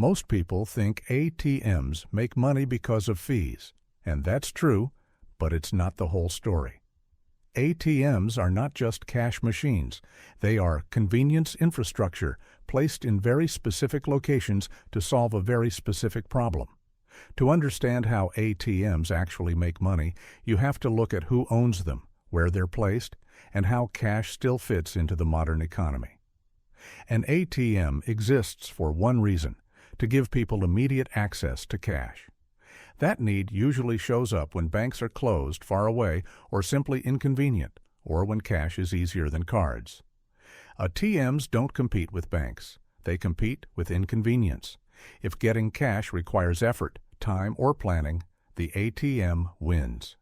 Most people think ATMs make money because of fees, and that's true, but it's not the whole story. ATMs are not just cash machines. They are convenience infrastructure placed in very specific locations to solve a very specific problem. To understand how ATMs actually make money, you have to look at who owns them, where they're placed, and how cash still fits into the modern economy. An ATM exists for one reason: to give people immediate access to cash. That need usually shows up when banks are closed, far away, or simply inconvenient, or when cash is easier than cards. ATMs don't compete with banks. They compete with inconvenience. If getting cash requires effort, time, or planning, the ATM wins.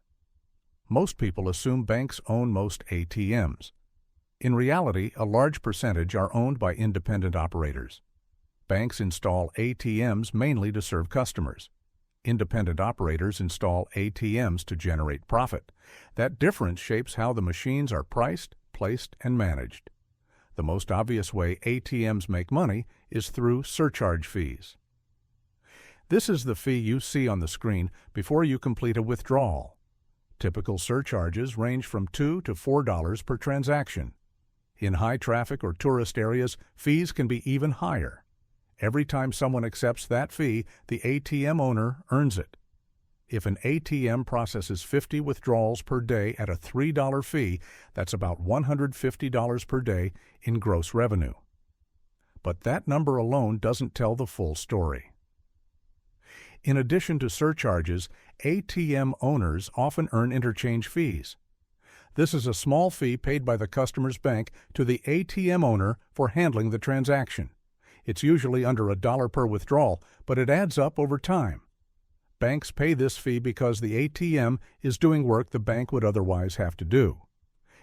Most people assume banks own most ATMs. In reality, a large percentage are owned by independent operators. Banks install ATMs mainly to serve customers. Independent operators install ATMs to generate profit. That difference shapes how the machines are priced, placed, and managed. The most obvious way ATMs make money is through surcharge fees. This is the fee you see on the screen before you complete a withdrawal. Typical surcharges range from $2 to $4 per transaction. In high-traffic or tourist areas, fees can be even higher. Every time someone accepts that fee, the ATM owner earns it. If an ATM processes 50 withdrawals per day at a $3 fee, that's about $150 per day in gross revenue. But that number alone doesn't tell the full story. In addition to surcharges, ATM owners often earn interchange fees. This is a small fee paid by the customer's bank to the ATM owner for handling the transaction. It's usually under $1 per withdrawal, but it adds up over time. Banks pay this fee because the ATM is doing work the bank would otherwise have to do.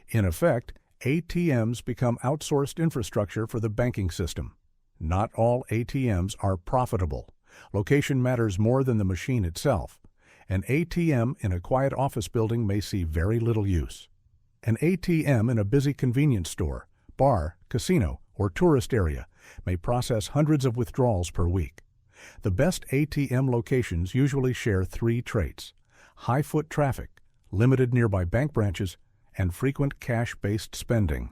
In effect, ATMs become outsourced infrastructure for the banking system. Not all ATMs are profitable. Location matters more than the machine itself. An ATM in a quiet office building may see very little use. An ATM in a busy convenience store, bar, casino, or tourist area may process hundreds of withdrawals per week. The best ATM locations usually share three traits: high foot traffic, limited nearby bank branches, and frequent cash-based spending.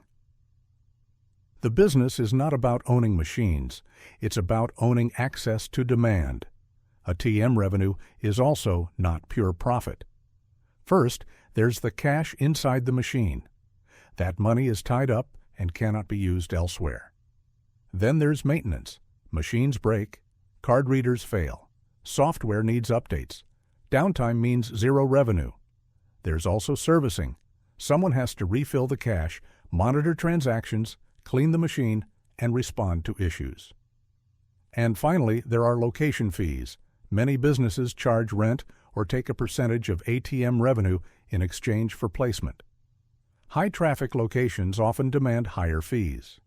The business is not about owning machines. It's about owning access to demand. ATM revenue is also not pure profit. First, there's the cash inside the machine. That money is tied up and cannot be used elsewhere. Then there's maintenance. Machines break, card readers fail, software needs updates. Downtime means zero revenue. There's also servicing. Someone has to refill the cash, monitor transactions, clean the machine, and respond to issues. And finally, there are location fees. Many businesses charge rent or take a percentage of ATM revenue in exchange for placement. High-traffic locations often demand higher fees.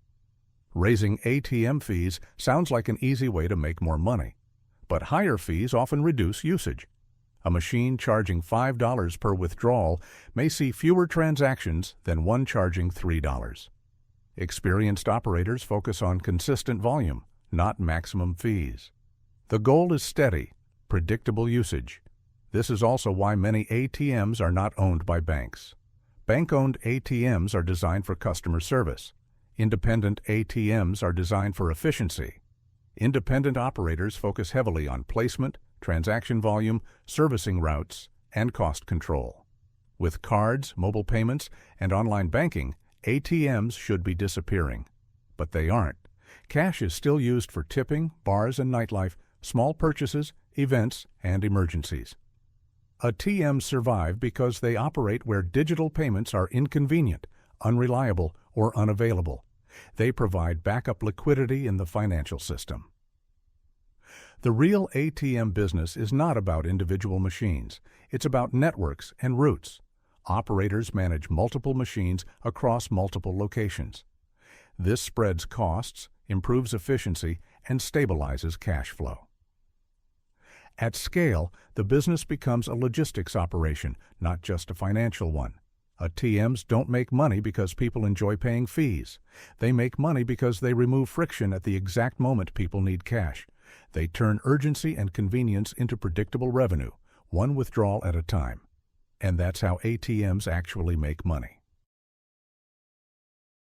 Raising ATM fees sounds like an easy way to make more money, but higher fees often reduce usage. A machine charging $5 per withdrawal may see fewer transactions than one charging $3. Experienced operators focus on consistent volume, not maximum fees. The goal is steady, predictable usage. This is also why many ATMs are not owned by banks. Bank-owned ATMs are designed for customer service. Independent ATMs are designed for efficiency. Independent operators focus heavily on placement, transaction volume, servicing routes, and cost control. With cards, mobile payments, and online banking, ATMs should be disappearing. But they aren't. Cash is still used for tipping, bars and nightlife, small purchases, events, and emergencies. ATMs survive because they operate where digital payments are inconvenient, unreliable, or unavailable. They provide backup liquidity in the financial system. The real ATM business is not about individual machines. It's about networks and routes. Operators manage multiple machines across multiple locations. This spreads costs, improves efficiency, and stabilizes cash flow. At scale, the business becomes a logistics operation, not just a financial one. ATMs don't make money because people enjoy paying fees. They make money because they remove friction at the exact moment people need cash, They turn urgency and convenience into predictable revenue, one withdrawal at a time. And that's how ATMs actually make money.